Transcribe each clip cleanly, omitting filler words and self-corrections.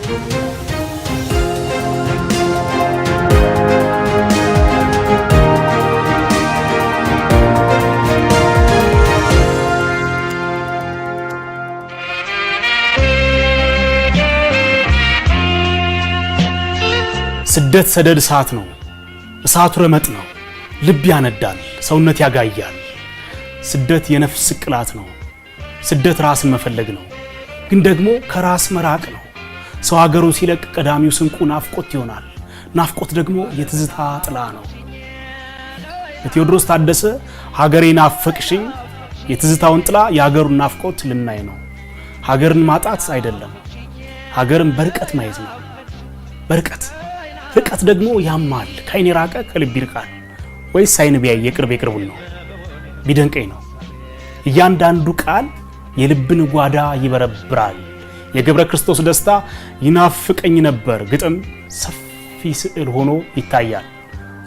ስደት ሰደድ እሳት ነው። እሳቱ ረመጥ ነው። ልብ ያነዳል፣ ሰውነት ያጋያል። ስደት የነፍስ ስቅላት ነው። ስደት ራስን መፈለግ ነው፣ ግን ደግሞ ከራስ መራቅ ነው። ሰው ሀገሩን ሲለቅ ቀዳሚው ስንቁ ናፍቆት ይሆናል። ናፍቆት ደግሞ የትዝታ ጥላ ነው። ቴዎድሮስ ታደሰ ሀገሬ ናፈቅሽኝ፣ የትዝታውን ጥላ የሀገሩን ናፍቆት ልናይ ነው። ሀገርን ማጣት አይደለም፣ ሀገርን በርቀት ማየት ነው። በርቀት ርቀት ደግሞ ያማል። ከአይን የራቀ ከልብ ይርቃል። ወይስ አይን ቢያይ የቅርብ የቅርቡን ነው? ቢደንቀኝ ነው እያንዳንዱ ቃል የልብን ጓዳ ይበረብራል። የገብረ ክርስቶስ ደስታ ይናፍቀኝ ነበር ግጥም ሰፊ ስዕል ሆኖ ይታያል።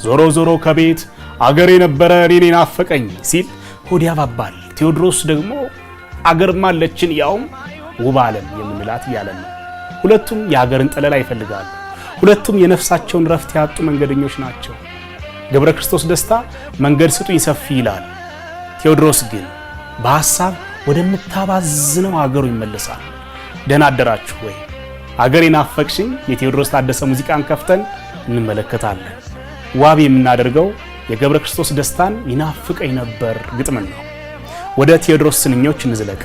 ዞሮ ዞሮ ከቤት አገሬ ነበረ እኔን ናፈቀኝ ሲል ሆድ ያባባል። ቴዎድሮስ ደግሞ አገርማ አለችን ያውም ውብ ዓለም የምንላት እያለን ነው። ሁለቱም የአገርን ጠለላ ይፈልጋሉ። ሁለቱም የነፍሳቸውን ረፍት ያጡ መንገደኞች ናቸው። ገብረ ክርስቶስ ደስታ መንገድ ስጡኝ ሰፊ ይላል። ቴዎድሮስ ግን በሐሳብ ወደምታባዝነው አገሩ ይመለሳል። ደህና አደራችሁ ወይ? አገሬ ናፈቅሽኝ የቴዎድሮስ ታደሰ ሙዚቃን ከፍተን እንመለከታለን። ዋቢ የምናደርገው የገብረ ክርስቶስ ደስታን ይናፍቀኝ ነበር ግጥምን ነው። ወደ ቴዎድሮስ ስንኞች እንዝለቅ።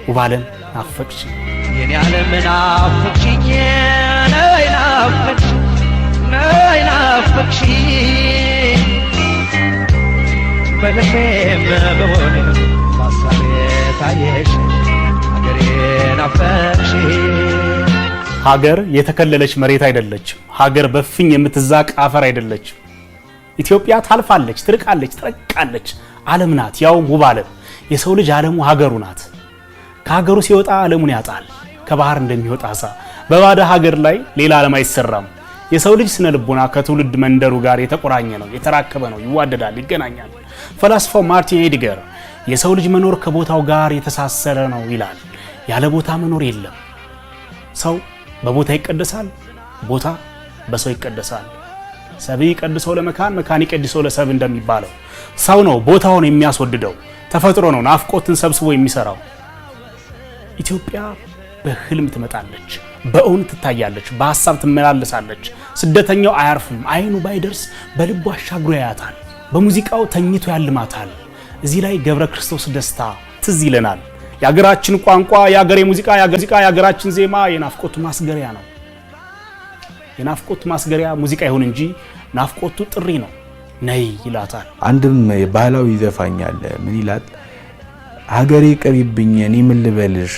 ውብ ዓለም ናፈቅሽኝ የኔ ዓለም ናፈቅሽኝ ነይ ናፈቅሽኝ በልቤም በሆነ በሐሳቤ ታየሽ ሀገሬ ናፈቅሽኝ። ሀገር የተከለለች መሬት አይደለችም። ሀገር በፍኝ የምትዛቅ አፈር አይደለችም። ኢትዮጵያ ታልፋለች፣ ትርቃለች፣ ትረቃለች። ዓለም ናት፣ ያውም ውብ ዓለም። የሰው ልጅ ዓለሙ ሀገሩ ናት። ከሀገሩ ሲወጣ ዓለሙን ያጣል። ከባህር እንደሚወጣ አሳ በባዳ ሀገር ላይ ሌላ ዓለም አይሰራም። የሰው ልጅ ስነ ልቦና ከትውልድ መንደሩ ጋር የተቆራኘ ነው፣ የተራከበ ነው፣ ይዋደዳል፣ ይገናኛል። ፈላስፋው ማርቲን ሄዲገር የሰው ልጅ መኖር ከቦታው ጋር የተሳሰረ ነው ይላል። ያለ ቦታ መኖር የለም። ሰው በቦታ ይቀደሳል፣ ቦታ በሰው ይቀደሳል። ሰብእ ይቀድሰው ለመካን፣ መካን ይቀድሰው ለሰብ እንደሚባለው ሰው ነው ቦታውን የሚያስወድደው። ተፈጥሮ ነው ናፍቆትን ሰብስቦ የሚሰራው። ኢትዮጵያ በህልም ትመጣለች፣ በእውን ትታያለች፣ በሐሳብ ትመላለሳለች። ስደተኛው አያርፍም። አይኑ ባይደርስ በልቡ አሻግሮ ያያታል፣ በሙዚቃው ተኝቶ ያልማታል። እዚህ ላይ ገብረ ክርስቶስ ደስታ ትዝ ይለናል። የሀገራችን ቋንቋ፣ የሀገሬ ሙዚቃ፣ የሀገራችን ዜማ የናፍቆቱ ማስገሪያ ነው። የናፍቆቱ ማስገሪያ ሙዚቃ ይሁን እንጂ ናፍቆቱ ጥሪ ነው። ነይ ይላታል። አንድም ባህላዊ ዘፋኝ አለ። ምን ይላል? ሀገሬ ቀሪብኝ እኔ ምን ልበልሽ፣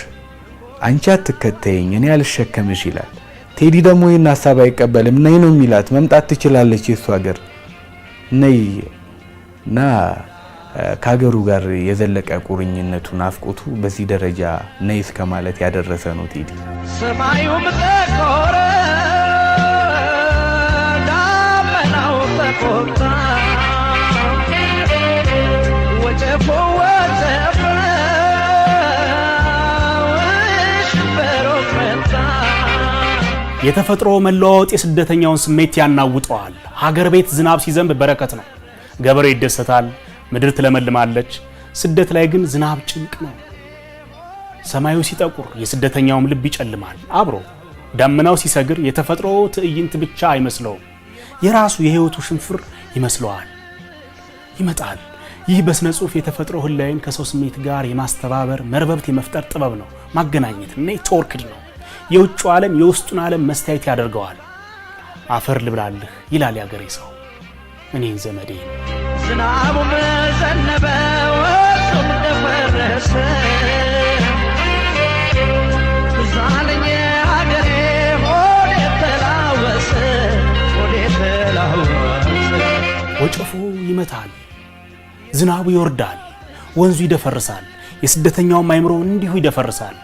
አንቺ አትከተይኝ እኔ አልሸከምሽ ይላል። ቴዲ ደግሞ ይህን ሐሳብ አይቀበልም። ነይ ነው የሚላት። መምጣት ትችላለች የሱ ሀገር ነይ እና ከሀገሩ ጋር የዘለቀ ቁርኝነቱ ናፍቆቱ በዚህ ደረጃ ነይ እስከ ማለት ያደረሰ ነው ቴዲ። ሰማዩም ተቆረ ዳመናው ተቆጣ ወጨፎ ወጨፈ የተፈጥሮ መለዋወጥ የስደተኛውን ስሜት ያናውጠዋል። ሀገር ቤት ዝናብ ሲዘንብ በረከት ነው። ገበሬው ይደሰታል፣ ምድር ትለመልማለች። ስደት ላይ ግን ዝናብ ጭንቅ ነው። ሰማዩ ሲጠቁር የስደተኛውም ልብ ይጨልማል አብሮ። ደመናው ሲሰግር የተፈጥሮ ትዕይንት ብቻ አይመስለውም፣ የራሱ የህይወቱ ሽንፍር ይመስለዋል። ይመጣል። ይህ በስነ ጽሁፍ የተፈጥሮ ህላይን ከሰው ስሜት ጋር የማስተባበር መርበብት የመፍጠር ጥበብ ነው። ማገናኘት ኔትወርክድ ነው። የውጭው ዓለም የውስጡን ዓለም መስታየት ያደርገዋል። አፈር ልብላልህ ይላል ያገሬ ሰው እኔን ዘመዴ። ዝናቡ ዘነበ ወጡም ደፈረሰ ዛለኝ ሀገሬ ሆዴ ተላወሰ ሆዴ ተላወሰ። ወጨፎ ይመታል፣ ዝናቡ ይወርዳል፣ ወንዙ ይደፈርሳል። የስደተኛውም አይምሮ እንዲሁ ይደፈርሳል።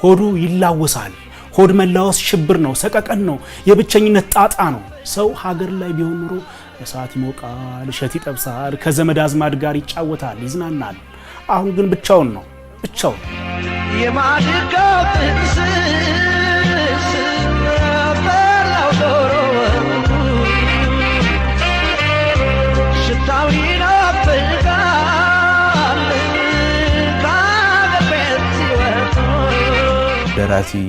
ሆዱ ይላወሳል። ሆድ መላወስ ሽብር ነው፣ ሰቀቀን ነው፣ የብቸኝነት ጣጣ ነው። ሰው ሀገር ላይ ቢሆን ኖሮ እሳት ይሞቃል፣ እሸት ይጠብሳል፣ ከዘመድ አዝማድ ጋር ይጫወታል፣ ይዝናናል። አሁን ግን ብቻውን ነው፣ ብቻውን። የማድጋው ጥቅስ ደራሲ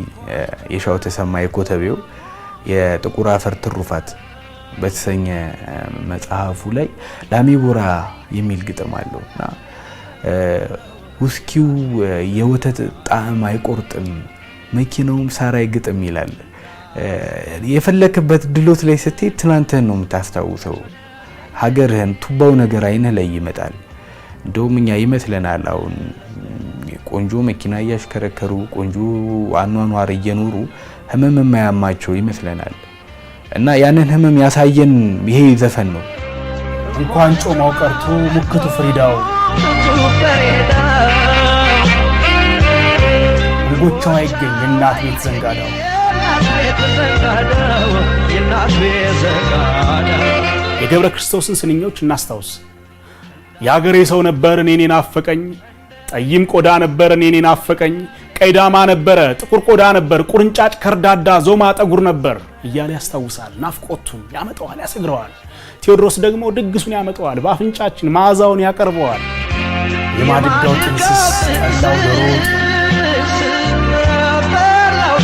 የሻው ተሰማ የኮተቤው የጥቁር አፈር ትሩፋት በተሰኘ መጽሐፉ ላይ ላሚቦራ የሚል ግጥም አለውና ውስኪው የወተት ጣዕም አይቆርጥም መኪናውም ሳር አይግጥም ይላል። የፈለክበት ድሎት ላይ ስትሄድ ትናንትህን ነው የምታስታውሰው። ሀገርህን ቱባው ነገር አይነህ ላይ ይመጣል። እንደውም እኛ ይመስለናል አሁን ቆንጆ መኪና እያሽከረከሩ ቆንጆ አኗኗር እየኖሩ ህመም የማያማቸው ይመስለናል። እና ያንን ህመም ያሳየን ይሄ ዘፈን ነው። እንኳን ጮማው ቀርቶ ሙክቱ ፍሪዳው እንጎቻው አይገኝ የእናት ቤት ዘንጋዳው የገብረ ክርስቶስን ስንኞች እናስታውስ። የአገሬ ሰው ነበር እኔን ናፈቀኝ፣ ጠይም ቆዳ ነበር እኔን ናፈቀኝ፣ ቀይ ዳማ ነበረ ጥቁር ቆዳ ነበር፣ ቁርንጫጭ ከርዳዳ ዞማ ጠጉር ነበር እያለ ያስታውሳል። ናፍቆቱን ያመጣዋል፣ ያሰግረዋል። ቴዎድሮስ ደግሞ ድግሱን ያመጣዋል፣ በአፍንጫችን መዓዛውን ያቀርበዋል። የማድጋው ጥንስስ ጠላው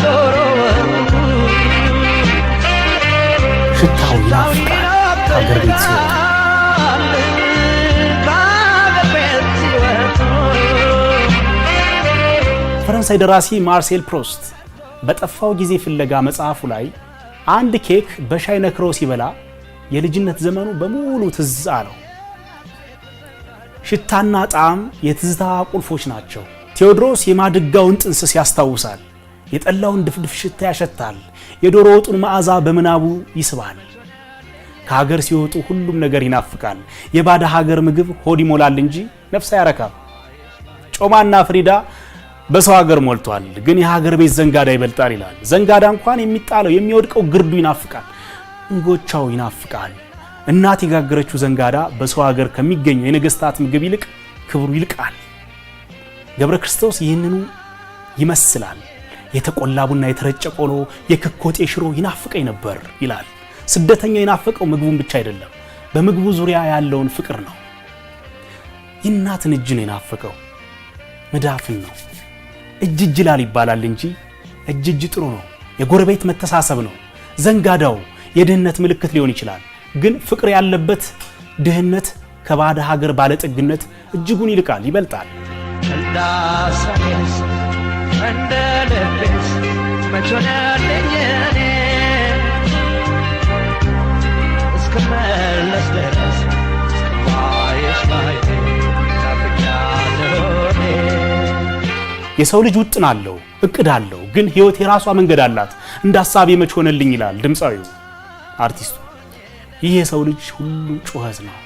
ዶሮ ሽታው ይናፍቃል ከአገር ቤት ሲወጣ። ፈረንሳይ ደራሲ ማርሴል ፕሮስት በጠፋው ጊዜ ፍለጋ መጽሐፉ ላይ አንድ ኬክ በሻይ ነክሮ ሲበላ የልጅነት ዘመኑ በሙሉ ትዝ አለው። ሽታና ጣዕም የትዝታ ቁልፎች ናቸው። ቴዎድሮስ የማድጋውን ጥንስስ ያስታውሳል። የጠላውን ድፍድፍ ሽታ ያሸታል። የዶሮ ወጡን መዓዛ በምናቡ ይስባል። ከሀገር ሲወጡ ሁሉም ነገር ይናፍቃል። የባዳ ሀገር ምግብ ሆድ ይሞላል እንጂ ነፍስ አያረካም። ጮማና ፍሪዳ በሰው ሀገር ሞልቷል፣ ግን የሀገር ቤት ዘንጋዳ ይበልጣል ይላል። ዘንጋዳ እንኳን የሚጣለው የሚወድቀው ግርዱ ይናፍቃል፣ እንጎቻው ይናፍቃል። እናት የጋገረችው ዘንጋዳ በሰው ሀገር ከሚገኘው የነገስታት ምግብ ይልቅ ክብሩ ይልቃል። ገብረ ክርስቶስ ይህንኑ ይመስላል። የተቆላ ቡና የተረጨ ቆሎ የክኮጤ ሽሮ ይናፍቀኝ ነበር ይላል። ስደተኛ የናፈቀው ምግቡን ብቻ አይደለም፣ በምግቡ ዙሪያ ያለውን ፍቅር ነው። የእናትን እጅ ነው የናፈቀው፣ መዳፍን ነው። እጅ እጅ ይላል ይባላል እንጂ እጅ እጅ ጥሩ ነው። የጎረቤት መተሳሰብ ነው። ዘንጋዳው የድህነት ምልክት ሊሆን ይችላል፣ ግን ፍቅር ያለበት ድህነት ከባዳ ሀገር ባለጠግነት እጅጉን ይልቃል፣ ይበልጣል። እንደ ልቤስ መቾነልኝ እኔ እስክመለስ ድረስ ባይሽ ባይቴ ናፍቄያለሁ። የሰው ልጅ ውጥን አለው፣ እቅድ አለው፣ ግን ህይወት የራሷ መንገድ አላት። እንደ ሐሳቤ መቾነልኝ ይላል ድምፃዊው አርቲስቱ። ይህ የሰው ልጅ ሁሉ ጩኸት ነው።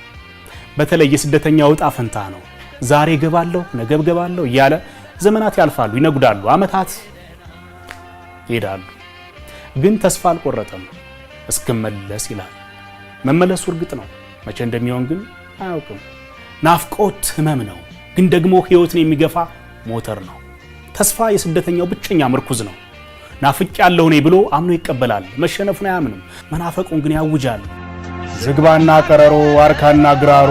በተለይ የስደተኛ ዕጣ ፈንታ ነው። ዛሬ ገባለሁ ነገ ገባለሁ እያለ ዘመናት ያልፋሉ፣ ይነጉዳሉ፣ አመታት ይሄዳሉ። ግን ተስፋ አልቆረጠም። እስክመለስ ይላል። መመለሱ እርግጥ ነው፣ መቼ እንደሚሆን ግን አያውቅም። ናፍቆት ህመም ነው፣ ግን ደግሞ ህይወትን የሚገፋ ሞተር ነው። ተስፋ የስደተኛው ብቸኛ ምርኩዝ ነው። ናፍቄያለሁ እኔ ብሎ አምኖ ይቀበላል። መሸነፉን አያምንም፣ መናፈቁን ግን ያውጃል። ዝግባና ቀረሮ ዋርካና ግራሩ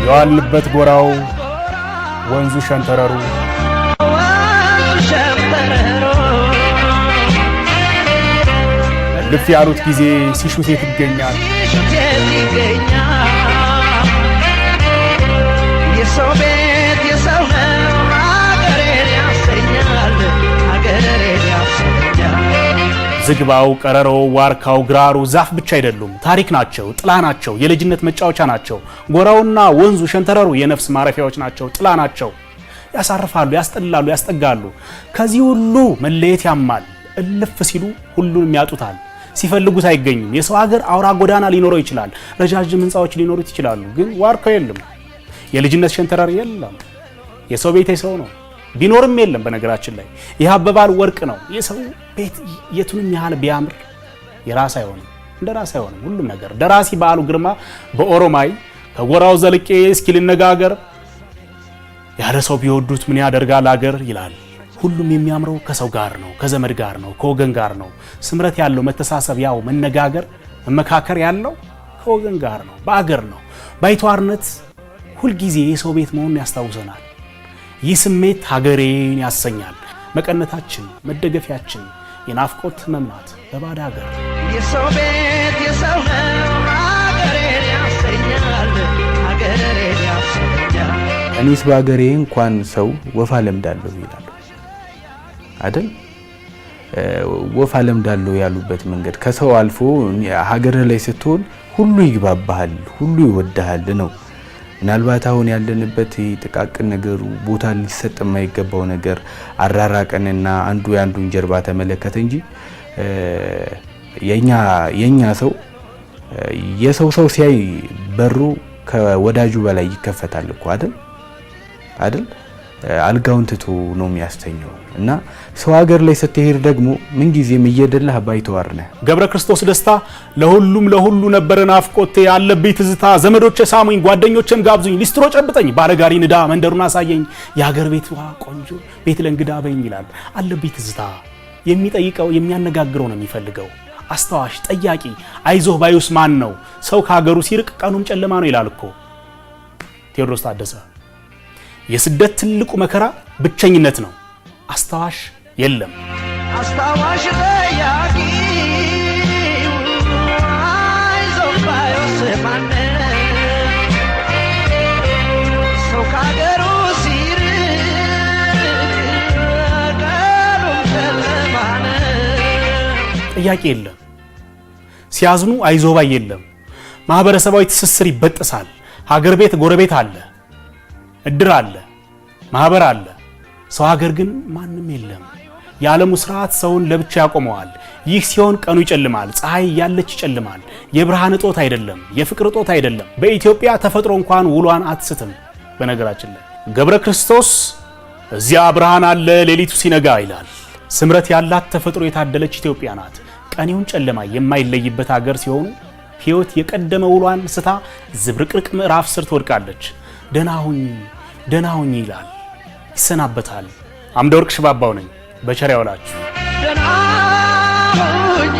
የዋልንበት ጎራው ወንዙ ሸንተረሩ ልፍ ያሉት ጊዜ ሲሹት ይገኛል። የሰው ቤት የሰው ነው ሀገሬን ያሰኛል፣ ሀገሬን ያሰኛል። ዝግባው፣ ቀረሮው፣ ዋርካው፣ ግራሩ ዛፍ ብቻ አይደሉም፣ ታሪክ ናቸው፣ ጥላ ናቸው፣ የልጅነት መጫወቻ ናቸው። ጎራውና ወንዙ ሸንተረሩ የነፍስ ማረፊያዎች ናቸው፣ ጥላ ናቸው። ያሳርፋሉ፣ ያስጠላሉ፣ ያስጠጋሉ። ከዚህ ሁሉ መለየት ያማል። እልፍ ሲሉ ሁሉንም ያጡታል። ሲፈልጉት አይገኙም። የሰው ሀገር አውራ ጎዳና ሊኖረው ይችላል፣ ረጃጅም ህንፃዎች ሊኖሩት ይችላሉ፣ ግን ዋርካው የለም፣ የልጅነት ሸንተረር የለም። የሰው ቤት የሰው ነው፣ ቢኖርም የለም። በነገራችን ላይ ይህ አበባል ወርቅ ነው። የሰው ቤት የቱንም ያህል ቢያምር የራስ አይሆንም፣ እንደ ራስ አይሆንም ሁሉም ነገር። ደራሲ በዓሉ ግርማ በኦሮማይ ከጎራው ዘልቄ እስኪ ልነጋገር ያለ ሰው ቢወዱት ምን ያደርጋል አገር ይላል። ሁሉም የሚያምረው ከሰው ጋር ነው፣ ከዘመድ ጋር ነው፣ ከወገን ጋር ነው። ስምረት ያለው መተሳሰብ፣ ያው መነጋገር መመካከር ያለው ከወገን ጋር ነው፣ በአገር ነው። ባይተዋርነት ሁል ጊዜ የሰው ቤት መሆኑን ያስታውሰናል። ይህ ስሜት ሀገሬን ያሰኛል። መቀነታችን መደገፊያችን የናፍቆት መምናት በባዳ ሀገር የሰው ቤት የሰው ነው ሀገሬን ያሰኛል ሀገሬን ያሰኛል። እኔስ በሀገሬ እንኳን ሰው ወፍ አለምዳለሁ ይላሉ አይደል? ወፍ አለምዳለሁ ያሉበት መንገድ ከሰው አልፎ ሀገር ላይ ስትሆን ሁሉ ይግባባሃል፣ ሁሉ ይወድሃል ነው። ምናልባት አሁን ያለንበት ጥቃቅን ነገሩ ቦታ ሊሰጥ የማይገባው ነገር አራራቀንና አንዱ ያንዱን ጀርባ ተመለከተ እንጂ የኛ ሰው የሰው ሲያይ በሩ ከወዳጁ በላይ ይከፈታል እኮ አይደል? አልጋውን ትቶ ነው የሚያስተኛው። እና ሰው ሀገር ላይ ስትሄድ ደግሞ ምን ጊዜም እየደላህ ባይተዋር ነህ። ገብረ ክርስቶስ ደስታ ለሁሉ ነበር ናፍቆቴ ያለብኝ ትዝታ ዘመዶቼ ሳሙኝ ጓደኞቼም ጋብዙኝ ሊስትሮ ጨብጠኝ ባለጋሪ ንዳ መንደሩን አሳየኝ የሀገር ቤት ቆንጆ ቤት ለእንግዳ በኝ ይላል። አለብኝ ትዝታ የሚጠይቀው የሚያነጋግረው ነው የሚፈልገው። አስተዋሽ ጠያቂ አይዞህ ባዩስ ማን ነው? ሰው ከሀገሩ ሲርቅ ቀኑም ጨለማ ነው ይላል እኮ ቴዎድሮስ ታደሰ። የስደት ትልቁ መከራ ብቸኝነት ነው። አስተዋሽ የለም። አስተዋሽ ጠያቂ አይዞህ ባዩስ ማን ነው? ሰው ከሀገሩ ሲርቅ ቀኑም ጨለማ ነው። ጥያቄ የለም። ሲያዝኑ አይዞህ ባይ የለም። ማህበረሰባዊ ትስስር ይበጠሳል። ሀገር ቤት ጎረቤት አለ፣ እድር አለ፣ ማህበር አለ። ሰው ሀገር ግን ማንም የለም። የዓለሙ ስርዓት ሰውን ለብቻ ያቆመዋል። ይህ ሲሆን ቀኑ ይጨልማል፣ ፀሐይ ያለች ይጨልማል። የብርሃን እጦት አይደለም፣ የፍቅር እጦት አይደለም። በኢትዮጵያ ተፈጥሮ እንኳን ውሏን አትስትም። በነገራችን ላይ ገብረ ክርስቶስ እዚያ ብርሃን አለ ሌሊቱ ሲነጋ ይላል። ስምረት ያላት ተፈጥሮ የታደለች ኢትዮጵያ ናት። ቀኔውን ጨለማ የማይለይበት ሀገር ሲሆኑ ህይወት የቀደመ ውሏን ስታ ዝብርቅርቅ ምዕራፍ ስር ትወድቃለች። ደህና ሁኚ ይላል፣ ይሰናበታል። አምደወርቅ ሽባባው ነኝ። በቸር ያውላችሁ። ደህና ሁኚ